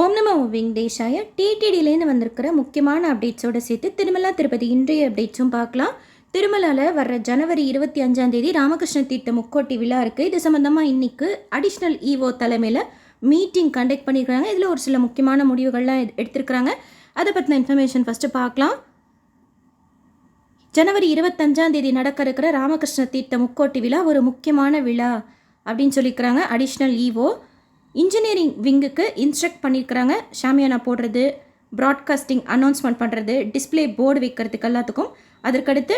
ஓம் நமோ வெங்கடேஷாய. டிடிடிலேருந்து வந்திருக்கிற முக்கியமான அப்டேட்ஸோடு சேர்த்து திருமலா திருப்பதி இன்றைய அப்டேட்ஸும் பார்க்கலாம். திருமலாவில் வர்ற ஜனவரி 25 ராமகிருஷ்ண தீர்த்த முக்கோட்டி விழா இருக்குது. இது சம்மந்தமாக இன்றைக்கு அடிஷ்னல் இஓ தலைமையில் மீட்டிங் கண்டக்ட் பண்ணியிருக்கிறாங்க. இதில் ஒரு சில முக்கியமான முடிவுகள்லாம் எடுத்திருக்கிறாங்க. அதை பற்றின இன்ஃபர்மேஷன் ஃபஸ்ட்டு பார்க்கலாம். ஜனவரி 25 நடக்க இருக்கிற ராமகிருஷ்ண தீர்த்த முக்கோட்டி விழா ஒரு முக்கியமான விழா அப்படின்னு சொல்லியிருக்கிறாங்க அடிஷ்னல் இஓ. இன்ஜினியரிங் விங்குக்கு இன்ஸ்ட்ரக்ட் பண்ணியிருக்கிறாங்க. ஷாமியானா போடுறது, ப்ராட்காஸ்டிங் அனௌன்ஸ்மெண்ட் பண்ணுறது, டிஸ்பிளே போர்டு வைக்கிறதுக்கு எல்லாத்துக்கும். அதற்கடுத்து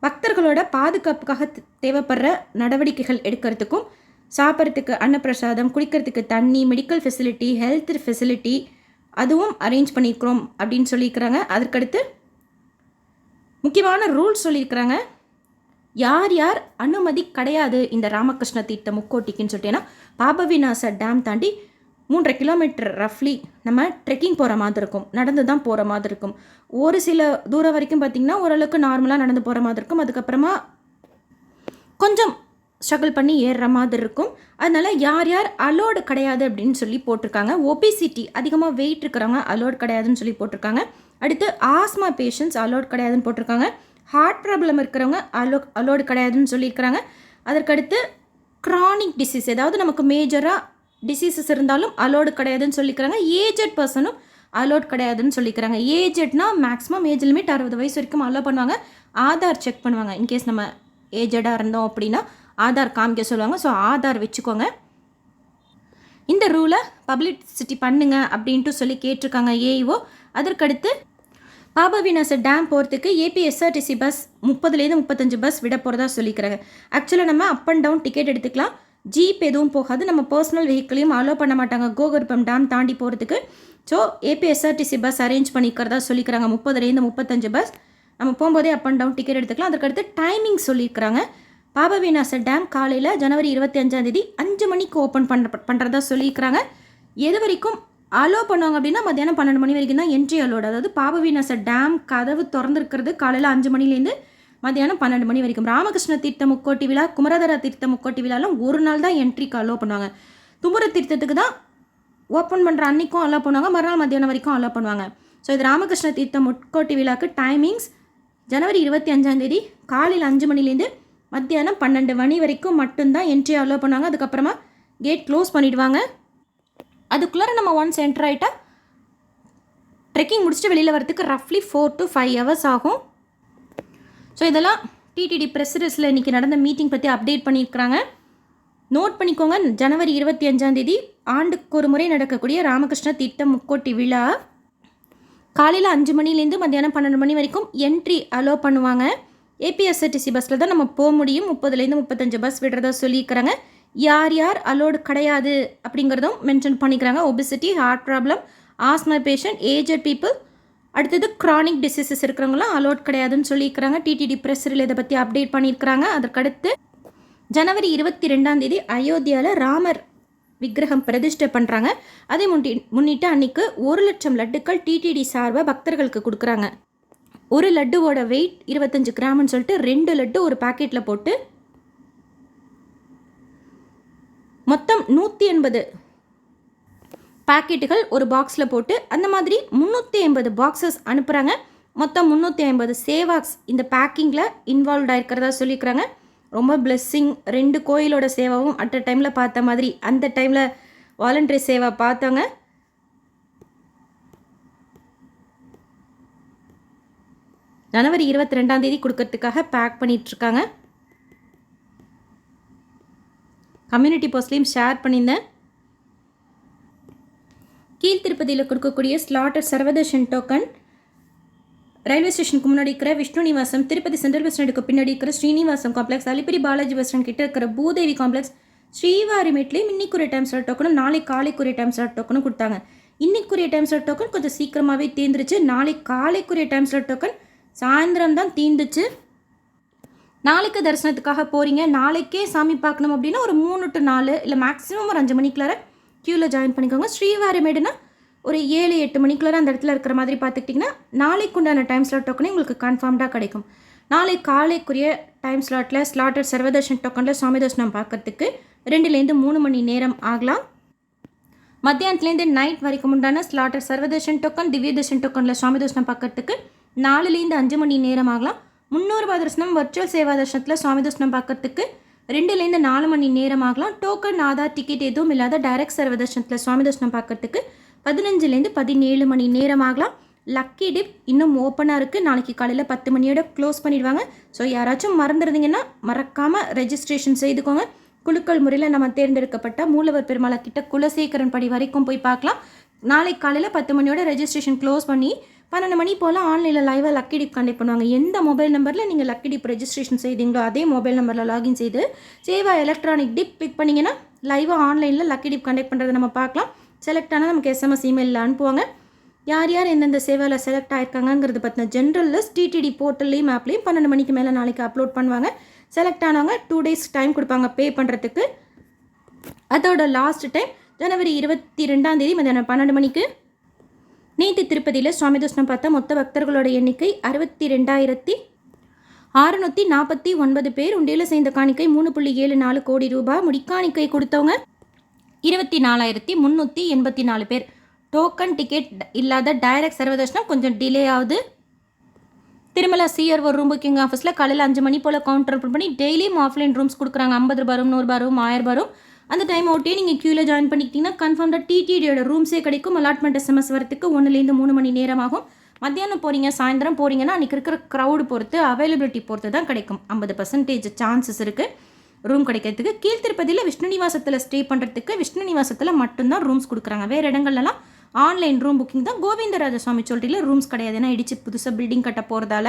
பக்தர்களோட பாதுகாப்புக்காக தேவைப்படுற நடவடிக்கைகள் எடுக்கிறதுக்கும், சாப்பிட்றதுக்கு அன்னப்பிரசாதம், குடிக்கிறதுக்கு தண்ணி, மெடிக்கல் ஃபெசிலிட்டி, ஹெல்த் ஃபெசிலிட்டி அதுவும் அரேஞ்ச் பண்ணியிருக்கிறோம் அப்படின்னு சொல்லியிருக்கிறாங்க. அதற்கடுத்து முக்கியமான ரூல்ஸ் சொல்லியிருக்கிறாங்க. யார் யார் அனுமதி கிடையாது இந்த ராமகிருஷ்ண தீர்த்த முக்கோட்டிக்குன்னு சொல்லிட்டேன்னா, பாபவிநாச டேம் தாண்டி 3.5 கிலோமீட்டர் ரஃப்லி நம்ம ட்ரெக்கிங் போகிற மாதிரி இருக்கும், நடந்து தான் போகிற மாதிரி இருக்கும். ஒரு சில தூரம் வரைக்கும் பார்த்திங்கன்னா ஓரளவுக்கு நார்மலாக நடந்து போகிற மாதிரி இருக்கும். அதுக்கப்புறமா கொஞ்சம் ஸ்ட்ரகிள் பண்ணி ஏறுற மாதிரி இருக்கும். அதனால் யார் யார் அலோடு கிடையாது அப்படின்னு சொல்லி போட்டிருக்காங்க. ஒபிசிட்டி அதிகமாக வெயிட் இருக்கிறவங்க அலோடு கிடையாதுன்னு சொல்லி போட்டிருக்காங்க. அடுத்து ஆஸ்மா பேஷண்ட்ஸ் அலோடு கிடையாதுன்னு போட்டிருக்காங்க. ஹார்ட் ப்ராப்ளம் இருக்கிறவங்க அலோடு கிடையாதுன்னு சொல்லியிருக்கிறாங்க. அதற்கடுத்து க்ரானிக் டிசீஸ், ஏதாவது நமக்கு மேஜராக டிசீசஸ் இருந்தாலும் அலோடு கிடையாதுன்னு சொல்லிக்கிறாங்க. ஏஜட் பர்சனும் அலோட் கிடையாதுன்னு சொல்லிக்கிறாங்க. ஏஜட்னா மேக்ஸிமம் ஏஜ் லிமிட் 60 வயசு வரைக்கும் அலோ பண்ணுவாங்க. ஆதார் செக் பண்ணுவாங்க. இன்கேஸ் நம்ம ஏஜடாக இருந்தோம் அப்படின்னா ஆதார் காமிக்க சொல்லுவாங்க. ஸோ ஆதார் வச்சுக்கோங்க. இந்த ரூலை பப்ளிசிட்டி பண்ணுங்க அப்படின்ட்டு சொல்லி கேட்டிருக்காங்க ஏஇஓ. அதற்கடுத்து பாபவிநாச டேம் போகிறதுக்கு ஏபிஎஸ்ஆர்டிசி பஸ் 30லேருந்து 35 பஸ் விட போகிறதா சொல்லிக்கிறாங்க. ஆக்சுவலாக நம்ம அப் அண்ட் டவுன் டிக்கெட் எடுத்துக்கலாம். ஜீப் எதுவும் போகாது. நம்ம பர்சனல் வெஹிக்கிளையும் அலோ பண்ண மாட்டாங்க கோகர்பம் டேம் தாண்டி போகிறதுக்கு. ஸோ ஏபிஎஸ்ஆர்டிசி பஸ் அரேஞ்ச் பண்ணிக்கிறதா சொல்லிக்கிறாங்க. 30லேருந்து 35 பஸ் நம்ம போகும்போதே அப் அண்ட் டவுன் டிக்கெட் எடுத்துக்கலாம். அதுக்கடுத்து டைமிங் சொல்லியிருக்கிறாங்க. பாபவிநாச டேம் காலையில் ஜனவரி 25 5 மணிக்கு ஓப்பன் பண்ணுறதா சொல்லியிருக்கிறாங்க. எது வரைக்கும் அலோ பண்ணுவாங்க அப்படின்னா மத்தியானம் 12 மணி வரைக்கும் தான் என்ட்ரி அலோடு. அதாவது பாபவிநாச டேம் கதவு திறந்துருக்கிறது காலையில் 5 மணிலேருந்து மத்தியானம் 12 மணி வரைக்கும். ராமகிருஷ்ண தீர்த்த முக்கோட்டி விழா, குமரதர தீர்த்த முக்கோட்டி விழாலாம் ஒரு நாள் தான் என்ட்ரிக்கு அலோ பண்ணுவாங்க. தும்புர தீர்த்தத்துக்கு தான் ஓப்பன் பண்ணுற அன்றைக்கும் அலோ பண்ணுவாங்க, மறுநாள் மத்தியானம் வரைக்கும் அலோ பண்ணுவாங்க. ஸோ இது ராமகிருஷ்ண தீர்த்த முக்கோட்டி விழாக்கு டைமிங்ஸ் ஜனவரி 25 காலையில் 5 மணிலேருந்து மத்தியானம் 12 மணி வரைக்கும் மட்டும்தான் என்ட்ரி அலோ பண்ணுவாங்க. அதுக்கப்புறமா கேட் க்ளோஸ் பண்ணிவிடுவாங்க. அதுக்குள்ளே நம்ம ஒன்ஸ் என்டர் ஆகிட்டா ட்ரெக்கிங் முடிச்சுட்டு வெளியில் வரதுக்கு ரஃப்லி 4 to 5 hours ஆகும். ஸோ இதெல்லாம் டிடிடி ப்ரெஸ்ஸில் இன்றைக்கி நடந்த மீட்டிங் பற்றி அப்டேட் பண்ணியிருக்கிறாங்க. நோட் பண்ணிக்கோங்க. ஜனவரி 25 ஆண்டுக்கு ஒரு முறை நடக்கக்கூடிய ராமகிருஷ்ண தீர்த்த முக்கோட்டி விழா காலையில் 5 மணிலேருந்து மத்தியானம் 12 மணி வரைக்கும் என்ட்ரி அலோ பண்ணுவாங்க. ஏபிஎஸ்ஆர்டிசி பஸ்ஸில் தான் நம்ம போக முடியும். 30லேருந்து 35 பஸ் விடுறதா சொல்லியிருக்கிறாங்க. யார் யார் அலோடு கிடையாது அப்படிங்கிறதும் மென்ஷன் பண்ணிக்கிறாங்க. Obesity, heart problem, asthma patient, aged people, அடுத்தது க்ரானிக் டிசீசஸ் இருக்கிறவங்களாம் அலோட் கிடையாதுன்னு சொல்லியிருக்கிறாங்க. டிடிடி ப்ரெஸ்ஸில் இதை பற்றி அப்டேட் பண்ணியிருக்கிறாங்க. அதற்கடுத்து ஜனவரி 22 அயோத்தியாவில் ராமர் விக்கிரகம் பிரதிஷ்டை பண்ணுறாங்க. அதை முன்னிட்டு அன்றைக்கு 1 லட்சம் லட்டுக்கள் டிடிடி சார்பாக பக்தர்களுக்கு கொடுக்குறாங்க. ஒரு லட்டுவோட வெயிட் 25 கிராம்னு சொல்லிட்டு 2 லட்டு ஒரு பேக்கெட்டில் போட்டு மொத்தம் 180 பேக்கெட்டுகள் ஒரு பாக்ஸில் போட்டு அந்த மாதிரி 380 பாக்ஸஸ் அனுப்புகிறாங்க. மொத்தம் 350 சேவாக்ஸ் இந்த பேக்கிங்கில் இன்வால்வ் ஆகிருக்கிறதா சொல்லியிருக்கிறாங்க. ரொம்ப பிளெஸ்ஸிங். 2 கோயிலோட சேவாவும் அட் அ டைமில் பார்த்த மாதிரி அந்த டைமில் வாலண்டரி சேவா பார்த்தவங்க ஜனவரி 22 கொடுக்கறதுக்காக பேக் பண்ணிகிட்ருக்காங்க. கம்யூனிட்டி போஸ்ட்லேயும் ஷேர் பண்ணியிருந்தேன். கீழ்த்திருப்பதியில் கொடுக்கக்கூடிய ஸ்லாட்டர் சர்வதர்ஷன் டோக்கன் ரயில்வே ஸ்டேஷனுக்கு முன்னாடி இருக்கிற விஷ்ணு நிவாசம், திருப்பதி சென்ட்ரல் பஸ் ஸ்டாண்டுக்கு பின்னாடி இருக்கிற Srinivasam complex, Alipiri Balaji bus stand கிட்ட இருக்கிற பூதேவி காம்ப்ளெக்ஸ், ஸ்ரீவாரிமேட்லேயும் இன்னைக்குரிய டைம் ஸ்லாட் டோக்கனும் நாளை காலைக்குரிய டைம் ஸ்லாட் டோக்கனும் கொடுத்தாங்க. இன்னைக்குரிய டைம் ஸ்லாட் டோக்கன் கொஞ்சம் சீக்கிரமாகவே தீர்ந்துருச்சு. நாளை காலைக்குரிய டைம் ஸ்லாட் டோக்கன் சாயந்தரம் தான் தீர்ந்துச்சு. நாளைக்கு தரிசனத்துக்காக போகிறீங்க, நாளைக்கே சாமி பார்க்கணும் அப்படின்னா ஒரு 3 to 4 இல்லை மேக்ஸிமம் ஒரு 5 மணிக்குள்ளார க்யூவில் ஜாயின் பண்ணிக்கோங்க. ஸ்ரீவாரிமேடுனா ஒரு 7-8 மணிக்குள்ளார அந்த இடத்துல இருக்கிற மாதிரி பார்த்துக்கிட்டிங்கன்னா நாளைக்கு உண்டான டைம் ஸ்லாட் டோக்கனே உங்களுக்கு கன்ஃபார்ம்டாக கிடைக்கும். நாளை காலைக்குரிய டைம் ஸ்லாட்டில் ஸ்லாட்டர் சர்வதர்ஷன் டோக்கனில் சுவாமி தரிசனம் பார்க்கறதுக்கு 2லேருந்து 3 மணி நேரம் ஆகலாம். மத்தியானத்துலேருந்து நைட் வரைக்கும் உண்டான ஸ்லாட்டர் சர்வதர்ஷன் டோக்கன், திவ்ய தர்ஷன் டோக்கனில் சுவாமி தர்ஷனம் பார்க்கறதுக்கு 4லேருந்து 5 மணி நேரம் ஆகலாம். 300 ரூபாய் தரிசனம் வர்ச்சுவல் சேவா தர்ஷனத்தில் சுவாமி தர்ஷனம் பார்க்கறதுக்கு 2லேருந்து 4 மணி நேரம் ஆகலாம். டோக்கன், ஆதார், டிக்கெட் எதுவும் இல்லாத டைரக்ட் சர்வ தர்ஷனத்தில் சுவாமி தர்ஷனம் பார்க்கறதுக்கு 15லேருந்து 17 மணி நேரம் ஆகலாம். லக்கி டிப் இன்னும் ஓப்பனாக இருக்குது. நாளைக்கு காலையில் 10 மணியோட க்ளோஸ் பண்ணிடுவாங்க. ஸோ யாராச்சும் மறந்துருந்தீங்கன்னா மறக்காமல் ரெஜிஸ்ட்ரேஷன் செய்துக்கோங்க. குலுக்கல் முறையில் நம்ம தேர்ந்தெடுக்கப்பட்ட மூலவர் பெருமாளை கிட்ட குலசேகரன் படி வரைக்கும் போய் பார்க்கலாம். நாளைக்கு காலையில் 10 மணியோட ரெஜிஸ்ட்ரேஷன் க்ளோஸ் பண்ணி 12 மணி போல் ஆன்லைனில் லைவாக லக்கி டிப் கண்டக்ட் பண்ணுவாங்க. எந்த மொபைல் நம்பரில் நீங்கள் லக்கி டிப் ரெஜிஸ்ட்ரேஷன் செய்தீங்களோ அதே மொபைல் நம்பரில் லாகின் செய்து சேவா எலக்ட்ரானிக் டிப் பிக் பண்ணிங்கன்னா லைவாக ஆன்லைனில் லக்கி டிப் கண்டக்ட் பண்ணுறதை நம்ம பார்க்கலாம். செலக்ட் ஆனால் நமக்கு SMS இமெயிலில் அனுப்புவாங்க. யார் யார் எந்தெந்த சேவையில் செலக்ட் ஆயிருக்காங்கிறது பற்றின ஜென்ரல் லிஸ்ட் டிடிடி போர்ட்டல்லையும் ஆப்லேயும் 12 மணிக்கு மேலே நாளைக்கு அப்லோட் பண்ணுவாங்க. செலக்ட் ஆனவங்க 2 days டைம் கொடுப்பாங்க பே பண்ணுறதுக்கு. அதோட லாஸ்ட் டைம் ஜனவரி 22 மதியானம் 12 மணிக்கு. நேற்று திருப்பதியில் சுவாமி தர்ஷனம் பார்த்த மொத்த பக்தர்களோட எண்ணிக்கை 62,649 பேர். உண்டியில் சேர்ந்த காணிக்கை 3.74 கோடி ரூபாய். முடிக்காணிக்கை கொடுத்தவங்க 24,384 பேர். டோக்கன், டிக்கெட் இல்லாத டைரக்ட் சர்வ தர்ஷனம் கொஞ்சம் டிலே ஆகுது. திருமலா CRO ரூம் புக்கிங் ஆஃபீஸில் காலையில் 5 மணி போல் கவுண்டர் ஓப்பன் பண்ணி டெய்லியும் ஆஃப்லைன் ரூம்ஸ் கொடுக்குறாங்க. 50 ரூபாய் ரூம், 100 ரூபாய் ரூம், 1000 ரூபாய் ரூம். அந்த டைம் ஓட்டியே நீங்கள் க்யூவில் ஜாயின் பண்ணிக்கிட்டிங்கன்னா கன்ஃபார்ம்டாக டிடிடியோட ரூம்ஸே கிடைக்கும். அலாட்மெண்ட் SMS வரத்துக்கு 1லேருந்து 3 மணி நேரம் ஆகும். மத்தியானம் போகிறீங்க, சாயந்தரம் போகிறீங்கன்னா அன்றைக்கி இருக்கிற க்ரௌடு பொறுத்து, அவைலபிலிட்டி பொறுத்து தான் கிடைக்கும். 50% சான்சஸ் இருக்குது ரூம் கிடைக்கிறதுக்கு. கீழ்த்திருப்பதியில் விஷ்ணு நிவாசத்தில் ஸ்டே பண்ணுறதுக்கு விஷ்ணு நிவாசத்தில் மட்டும்தான் ரூம்ஸ் கொடுக்குறாங்க. வேறு இடங்கள்லாம் ஆன்லைன் ரூம் புக்கிங் தான். கோவிந்தராஜ சுவாமி சொல்லிட்டு ரூம்ஸ் கிடையாது. ஏன்னா இடிச்சு புதுசாக பில்டிங் கட்ட போகிறதால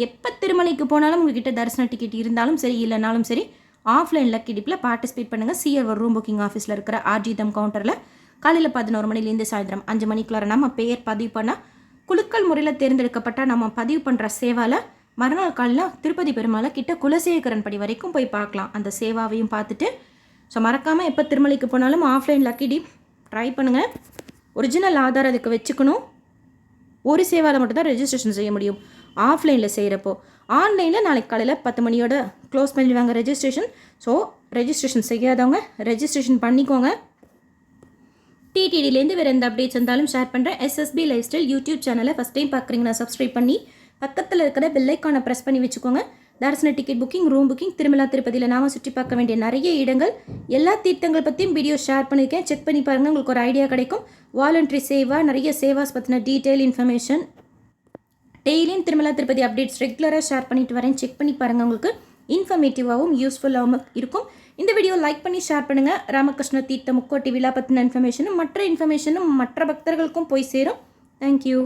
எப்போ திருமலைக்கு போனாலும் உங்ககிட்ட தரிசன டிக்கெட் இருந்தாலும் சரி இல்லைனாலும் சரி ஆஃப்லைன் லக்கி டிப்பில் பார்ட்டிசிபேட் பண்ணுங்கள். CRO ரூம் புக்கிங் ஆஃபீஸில் இருக்கிற ஆர்ஜிதம் கவுண்டரில் காலையில் 11 மணிலேருந்து சாயந்தரம் 5 மணிக்குள்ளார நம்ம பெயர் பதிவு பண்ணால் குலுக்கல் முறையில் தேர்ந்தெடுக்கப்பட்ட நம்ம பதிவு பண்ணுற சேவாவில் மறுநாள் காலையில் திருப்பதி பெருமாளை கிட்ட குலசேகரன் படி வரைக்கும் போய் பார்க்கலாம். அந்த சேவாவையும் பார்த்துட்டு ஸோ மறக்காமல் எப்போ திருமலைக்கு போனாலும் ஆஃப்லைன் லக்கி டிப் ட்ரை பண்ணுங்கள். ஒரிஜினல் ஆதார் அதுக்கு வச்சுக்கணும். ஒரு சேவாவில் மட்டும்தான் ரெஜிஸ்ட்ரேஷன் செய்ய முடியும் ஆஃப்லைனில் செய்கிறப்போ. ஆன்லைனில் நாளைக்கு காலையில் 10 மணியோட க்ளோஸ் பண்ணிடுவாங்க ரெஜிஸ்ட்ரேஷன். ஸோ ரெஜிஸ்ட்ரேஷன் செய்யாதவங்க ரெஜிஸ்ட்ரேஷன் பண்ணிக்கோங்க. டிடிடிலேருந்து வேறு எந்த அப்டேட்ஸ் இருந்தாலும் ஷேர் பண்ணுறேன். SSB லைஃப் ஸ்டைல் யூடியூப் சேனலை ஃபஸ்ட் டைம் பார்க்குறீங்கன்னா சப்ஸ்கிரைப் பண்ணி பக்கத்தில் இருக்கிற பெல்லைக்கானை ப்ரெஸ் பண்ணி வச்சுக்கோங்க. தரிசன ticket booking, room booking, Tirumala திருப்பதியில் நாம சுற்றி பார்க்க வேண்டிய நிறைய இடங்கள், எல்லா தீர்த்தங்கள் பற்றியும் வீடியோ ஷேர் பண்ணியிருக்கேன். செக் பண்ணி பாருங்கள், உங்களுக்கு ஒரு ஐடியா கிடைக்கும். வாலண்டரி சேவா, நிறைய சேவாஸ் பற்றின டீட்டெயில் இன்ஃபர்மேஷன் டெய்லியும் திருமலா திருப்பதி அப்டேட்ஸ் ரெகுலராக ஷேர் பண்ணிட்டு வரேன். செக் பண்ணி பாருங்கள், உங்களுக்கு இன்ஃபர்மேட்டிவாகவும் யூஸ்ஃபுல்லாகவும் இருக்கும். இந்த வீடியோ லைக் பண்ணி ஷேர் பண்ணுங்கள். ராமகிருஷ்ண தீர்த்த முக்கோட்டி விழா பற்றின இன்ஃபர்மேஷனும் மற்ற இன்ஃபர்மேஷனும் மற்ற பக்தர்களுக்கும் போய் சேரும். தேங்க்யூ.